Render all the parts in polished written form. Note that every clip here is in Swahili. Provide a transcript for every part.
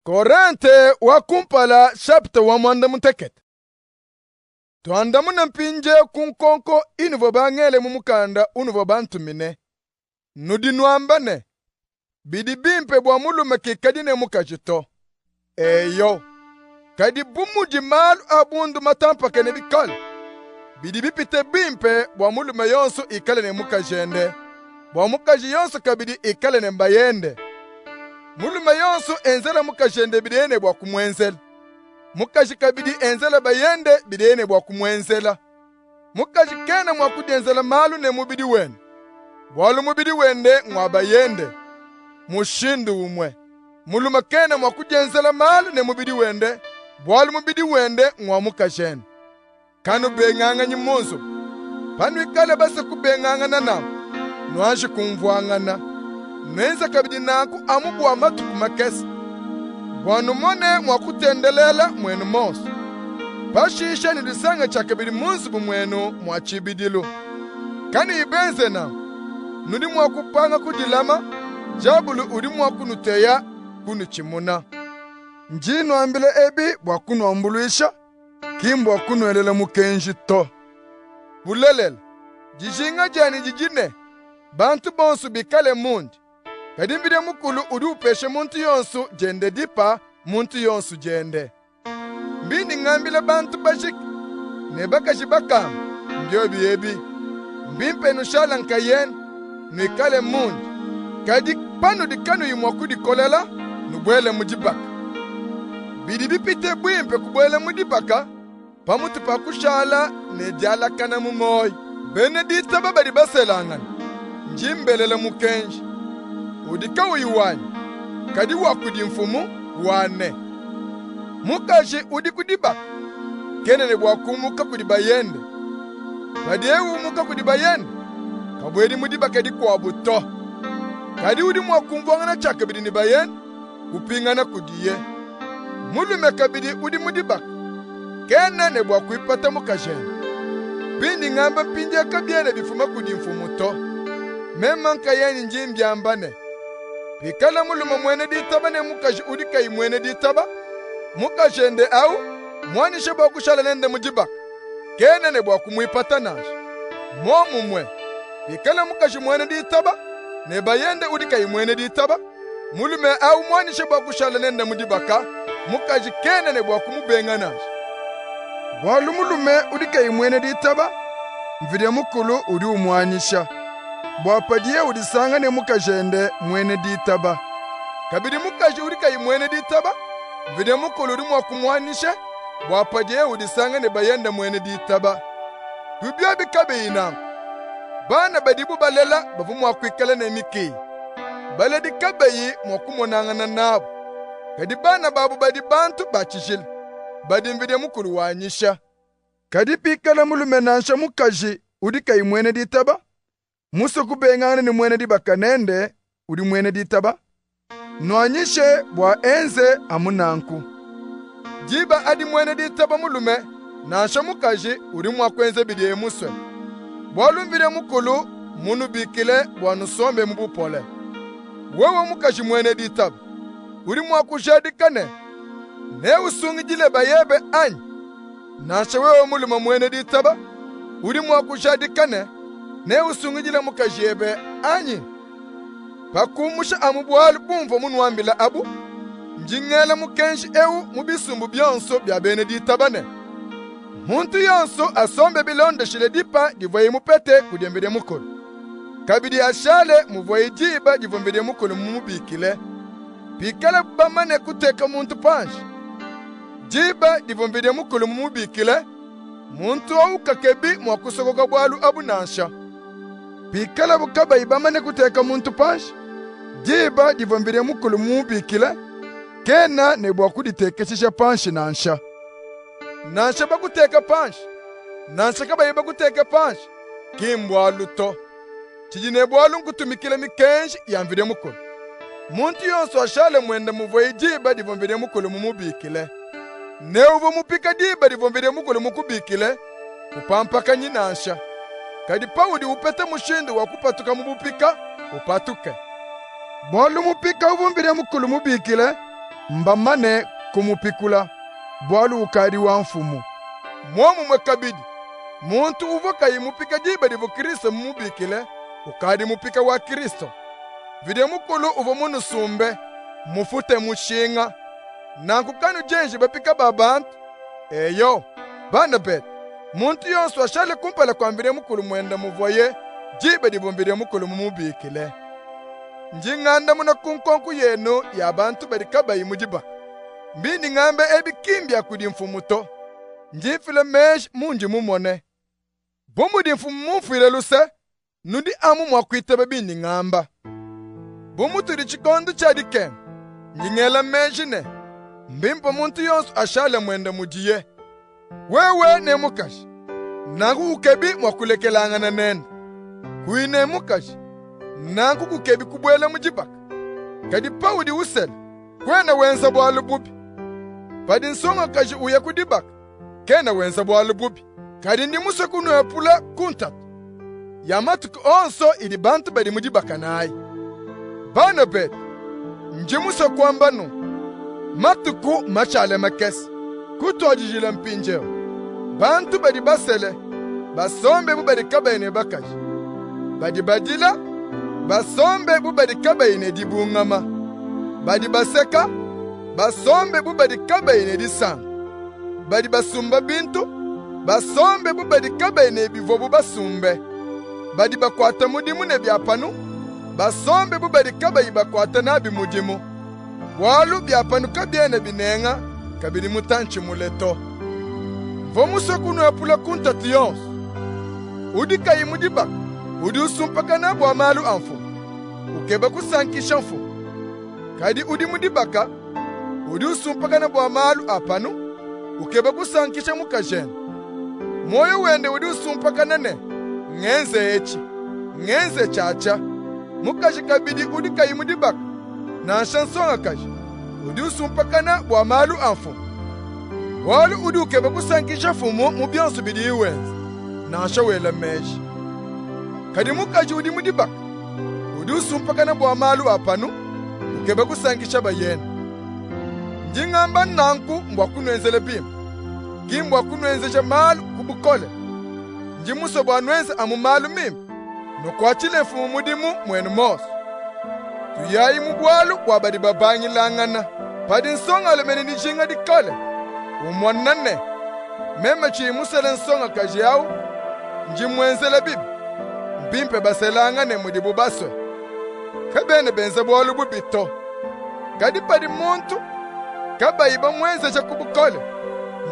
Korante wa kumpala chapter wa mwanda mutekete. Tuanda muna mpinje kunkonko inuvo bangele mumukanda unuvo bantumine. Nudi nuambane. Bidi bimpe bwa mulume kikadine mukajito. Eyo. Kadi bumuji malu abundu matampa kene bikal. Bidi bipite bimpe bwa mulume yonsu ikale ne mukajende. Bwa mukaji yonsu kabidi ikale ne mbayende. Mulume yonsu enzela mukajende bidene bwa kumwenzela. Mukaji kabidi enzela bayende bidene bwa kumwenzela. Mukaji kena mwakudenzela malu ne mubidi wende. Bwalu mubidi wende mwabayende. Mushindu umwe. Mulume kena mwakudenzela malu ne mubidi wende. Bwalu mubidi wende mwamukajende. Kanu benganga nyimunzo. Panu ikale basa kubenganga na nuanshi kumvuangana. Nenza kabidi naku amubu amatu kumakesi. Bwanu mone mwakutendelela mwenu monsu. Pashisha nidisanga chakabidi munsu bumwenu mwachibidilu. Kani ibenze na. Nudi mwakupanga kudilama. Jabulu udi mwakunuteya kunuchimuna. Njinu ambile ebi bwakunu ambuluisha. Kimbu wakunu elele mukenji to. Bulelela. Jijinga jani jijine. Bantu bonsu bikale mundi. Kadimbide mukulu udi upeshe muntu yonsu jende dipa muntu yonsu jende. Mbindi ngambile bantu bashik. Nebaka shibaka. Mbyo biebi. Mbimpe nushala nkayen. Nuikale mundi. Kadi panu dikanu yimwaku dikolela. Nubwele mujibaka. Bidi bipite bwimpe kubwele mujibaka. Pamutu pakushala nejala kana mumoy. Benedita babadi baselangan. Njimbelele mukenji. Udika uyiwani. Kadi wakudi mfumu wane. Mukashi udikudiba. Kenene wakumuka kudibayende. Kadi ewu muka kudibayende. Kabwedi mudiba kadi kwa buto. Kadi udi mwakumvwangana chakabidi nibayende. Kupingana kudiye. Mulume kabidi udi mudiba. Kenene wakuipata mukashende. Bindi ngamba pinje kabyene bifuma kudi mfumu to. Memanka yeni njimbyambane. Pikala mulume mwene ditabane mukashi udika imwene ditaba. Mukashende au mwanishe bakushala nende mujibaka. Kenene wakumuipata nashi. Momu mwe. Pikala mukashi mwene ditaba. Nebayende udika imwene ditaba. Mulume au mwanishe bakushala nende mujibaka. Mukashi kenene wakumubenga nashi. Bwalu mulume udika imwene ditaba. Mvide mukulu udi umwanisha. Bwapadiye udisanga ne mukajende mwene ditaba. Kabidi mukaji udika imwene ditaba. Mvide mukulu udi mwakumwanisha. Bwapadiye udisanga ne bayende mwene ditaba. Bibia bikabe ina. Bana badibu balela bavu mwakwikala ne miki. Baledi kabeyi mwakumonangana nabo. Kadi bana babu badi bantu bachishil. Badi mvide mukulu wanyisha. Kadi pikala mulume nansha mukaji udika imwene ditaba. Muso kubengana ni mwene dibakanende udi mwene ditaba. Nwanyishe bwa enze amunanku. Jiba adi mwene ditaba mulume nansha mukaji udi mwakwenze bidie muswe. Bwalu mvide mukulu munu bikile bwa nusombe mbupole. Wewe mukaji mwene ditaba. Udi mwakushadikane. Ne usungi jile bayebe anyi. Nansha wewe mulume mwene ditaba. Udi mwakushadikane. Ne usungijile mukajebe anyi. Pakumusha amubwalu bumvo munwambila abu. Njingela mukenshi ewu mubisumbu byonso bya Beneditabane. Muntu yonso asombe bilonde shile dipa divoye mupete kudyembede mukulu. Kabidi ashale muvoye jiba divombede mukulu mumubikile. Pikale bamane kuteka muntu panshi. Jiba divombede mukulu mumubikile. Muntu au kakebi mwakusogoga bwalu abu nansha. Pikala bukaba ibamane kuteka muntu panshi. Jiba divombede mukulu mubikile. Kena nebwa kuditekeshisha panshi nansha. Nansha bakuteka panshi. Nansha kaba iba kuteka panshi. Kimbwa luto. Chijine bwalu nkutumikile mikenshi yamvide mukulu. Muntu yonso ashale mwende muvoye jiba divombede mukulu mumubikile. Neuvo mupika diba divombede mukulu mukubikile. Upampaka nyinansha. Kadi pawudi upete mushindu wakupatuka mubupika upatuke. Bwalu mupika uvumbide mukulu mubikile. mbamane kumupikula bwalu ukadi wa mfumu mwomu mwekabidi muntu uvoka yimupika jiba divu Kristo mumubikile ukadi mupika wa Kristo vide mukulu uvo munu sumbe mufute mushinga nankukanu jenji bapika babantu eyo bana bet muntu yonsu ashale kumpala kwa mbire mukulu mwenda muvoye jiba divu mbire mukulu mumubikile njinganda muna kunkonku yenu ya bantu barikaba yimujiba mbini ngambe ebikimbya kudi mfumuto njifile mesh munji mumone bumudi mfumu mufile luse nudi amu mwakwita babini ngamba bumuturi chikondo chadike njingela meshine mbimpo muntu yonsu ashale mwenda mujiye wewe ne mukashi nangu ukebi mwakulekelangana nenda kuine mukashi nangu kukebi kubwela mujibaka kadi pawudi usele kwena wenza bwalu bubi padi nsonga kaji uya kudibaka kena wenza bwalu bubi kadi ndi musa kunu epula kuntatu yamatuku onso ili bantu badi mujibaka nayi bana bet nji musa kwamba nu matuku machale makesi kutojijila mpinjeo bantu badi basele basombe bubadi kabayine bakaji badi badila basombe bubadi kabayine dibungama badi baseka basombe bubadi kabayine disanga badi basumba bintu basombe bubadi kabayine bivobu basumbe badi bakwata mudimu ne byapanu basombe bubadi kabayi bakwata nabi mudimu walu byapanu kabyene binenga kabiri mutanchi muleto vomuso kunu apula kuntatu yonsu udi kayi mudibaka udi usumpaka nabo amalu anfu ukeba kusankisha mfu kadi udi mudibaka udi usumpaka nabo amalu apanu ukeba kusankisha mukajene moyo wende udi usumpaka nane ngenze echi ngenze chacha mukaji kabidi udi kayi mudibaka na shansonga kaji udi usumpaka nabo amalu anfu walu udi ukeba kusankisha fumu mubyonsu bidi iwenzi na shawela meshi kadi mukaji udi mudibaka udi usumpaka nabo amalu apanu ukeba kusankisha bayena njingamba nanku mbwakunwenzele bima gimbwa kunwenzeje malu kubukole njimuso bwanwenze amumalu mima nokwachile mfumu mudimu mwenu mosu tuyayi mubwalu wabadi babanyi langana padi nsonga lemeni nijinga dikole umwanane meme chimusele nsonga kaji yau njimwenzele bibi mbimpe baselangane mudibu baswe kabene benze bwalu bubito kadi padi muntu kabayiba mwenzeje kubukole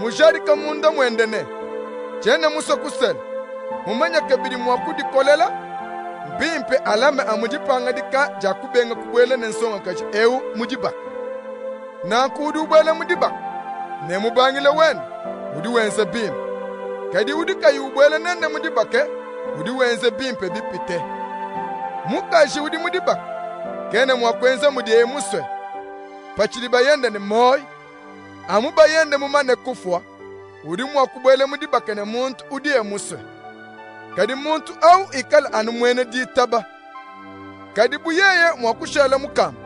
mujari kamunda mwendene jene muso kusele mumanya kabiri mwakudikolela mbimpe alame amujipanga dika jakubenga kubwele nensonga kachi ewu mujibaka na kudu ubwele mujibaka ne mubangile wenu udi wenze bimpe kadi udi kayi ubwele nene mujibake udi wenze bimpe bipite mukashi udi mujibaka kene mwakwenza mudiye muswe pachili bayende ni moi amu bayende mumane kufwa udi mwakubwele mudibake ne muntu udiye muswe kadi muntu au ikala anu mwene ditaba kadi buyeye mwakushela mukamba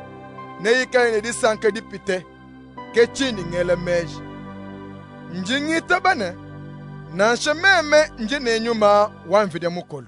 ne ikaye ne disanka dipite kechini ngele meji njingita bane na nshememe nje nenyuma wamvide mukolo